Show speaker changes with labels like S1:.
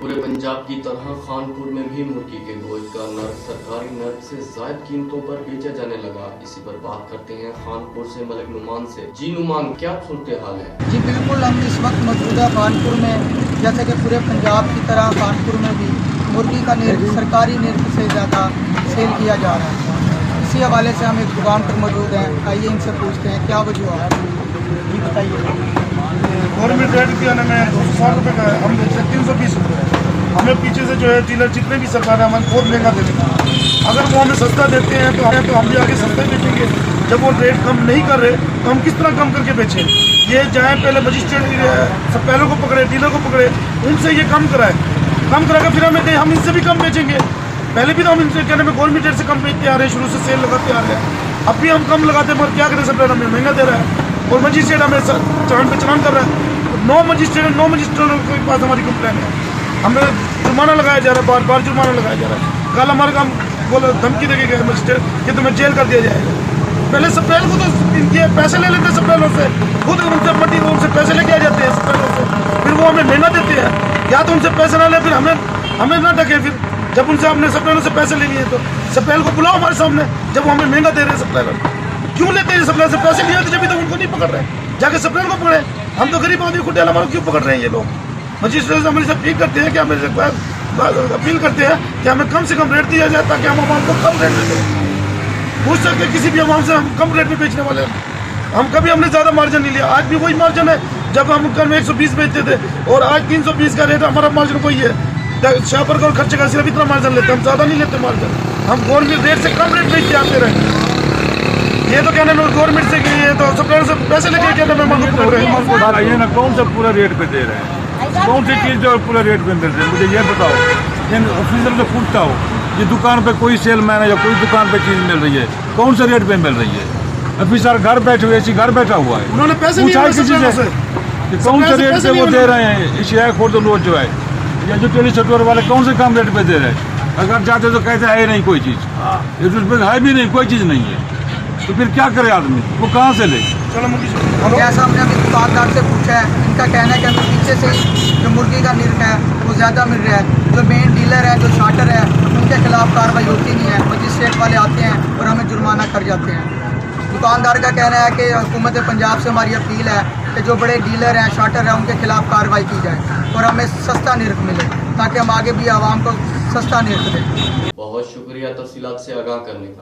S1: पूरे पंजाब की तरह खानपुर में भी मुर्गी के गोश्त का नर्क सरकारी नर्क से ज्यादा कीमतों पर बेचा जाने लगा। इसी पर बात करते हैं खानपुर से मलिक नुमान से। जी नुमान, क्या सूरत हाल है?
S2: जी बिल्कुल, हम इस वक्त मौजूदा खानपुर में, जैसे कि पूरे पंजाब की तरह खानपुर में भी मुर्गी का निर्ख सरकारी निर्ख से ज़्यादा सेल किया जा रहा है। इसी हवाले से हम एक दुकान पर मौजूद हैं। आइए इनसे पूछते हैं क्या वजह है। जी बताइए।
S3: गवर्नमेंट रेट की आने में 260 रुपये का है, हम बेचते हैं 320 रुपये। हमें पीछे से जो है डीलर जितने भी सरकार है हमें बहुत महंगा दे देते हैं। अगर वो हमें सस्ता देते हैं तो हम भी आगे सस्ता ही बेचेंगे। जब वो रेट कम नहीं कर रहे तो हम किस तरह कम करके बेचें? ये जाए पहले मजिस्ट्रेट सब पहलों को पकड़े, डीलर को पकड़े, उनसे ये कम कराए, कम करा कर फिर हमें दें, हम इनसे भी कम बेचेंगे। पहले भी तो हम इनसे कहने में गवर्नमेंट रेट से कम बेचते आ रहे हैं, शुरू से सेल लगाते आ रहे हैं। अब भी हम कम लगाते हैं, मगर क्या करें, सप्लायर हमें महंगा दे रहा है और मजिस्ट्रेट हमें चालान पे चालान कर रहा है। 9 मजिस्ट्रेटों के पास हमारी कंप्लेन है, हमें जुर्माना लगाया जा रहा है, बार बार जुर्माना लगाया जा रहा है। कल हमारे काम बोले धमकी देके गए मजिस्ट्रेट कि तुम्हें जेल कर दिया जाएगा। पहले सप्लायर को तो इनके पैसे ले लेते हैं, सप्लायरों से खुद उनसे मंडी उनसे पैसे लेके आ जाते हैं सप्लायरों से, फिर वो हमें महंगा देते हैं। या तो उनसे पैसे ना ले, फिर हमें ना ढके। फिर जब उनसे हमने सप्लायरों से पैसे ले लिए तो सप्लायर को बुलाओ हमारे सामने, जब वो हमें महंगा दे रहे हैं। सप्लायर क्यों लेते हैं? सप्लायर से पैसे लिए थे जब तो उनको नहीं पकड़ रहे हैं, जाके सप्लायर को पकड़े। हम तो गरीब आदमी खुद हमारे क्यों पकड़ रहे हैं ये लोग? मजिस्ट्रेट से हमें अपील करते हैं कि अपील करते हैं कि हमें कम से कम रेट दिया जाए ताकि हम आवाम को कम रेट में दें। पूछ सकते किसी भी आवाम से, हम कम रेट में बेचने वाले हैं। हम कभी हमने ज़्यादा मार्जिन नहीं लिया, आज भी वही मार्जिन है। जब हम कल 120 बेचते थे और आज 320 का रेट, हमारा मार्जिन वही है। शॉपर का और खर्चे का सिर्फ इतना मार्जिन लेते हैं, हम ज़्यादा नहीं लेते मार्जिन। हम गवर्नमेंट रेट से कम रेट बेचते आते रहे। ये तो कहने में गवर्नमेंट से ये तो सप्लायर से पैसे लेके कहने में मजबूर कर रहे हैं।
S4: बताइए ना, कौन सा पूरा रेट पे दे रहे हैं? कौन सी चीज़ जो पूरा रेट पे मिल रही है, मुझे ये बताओ। इन ऑफिसर से पूछता हो, ये दुकान पे कोई सेलमैन है या कोई दुकान पे चीज़ मिल रही है, कौन से रेट पे मिल रही है? ऑफिसर घर बैठे हुए, इसी घर बैठा हुआ है,
S3: उन्होंने पैसे
S4: पूछा किसी से कि कौन से रेट पे वो दे रहे हैं? इस खुर्द लोग जो है या जो टेली स्टोर वाले कौन से कम रेट पे दे रहे हैं? अगर जाते तो कहते है नहीं कोई चीज़, है भी नहीं, कोई चीज़ नहीं है, तो फिर क्या करे आदमी? वो कहाँ से ले?
S2: जैसा हमने अभी दुकानदार से पूछा है, इनका कहना है कि हमें पीछे से जो मुर्गी का निर्ख है वो ज़्यादा मिल रहा है। जो मेन डीलर है, जो शार्टर है, उनके खिलाफ कार्रवाई होती नहीं है। मजिस्ट्रेट वाले आते हैं और हमें जुर्माना कर जाते हैं। दुकानदार का कहना है कि हुकूमत पंजाब से हमारी अपील है कि जो बड़े डीलर हैं, शार्टर हैं, उनके खिलाफ कार्रवाई की जाए और हमें सस्ता निर्ख मिले ताकि हम आगे भी आवाम को सस्ता निर्ख दें।
S1: बहुत शुक्रिया तफसीलात से आगाह करने का।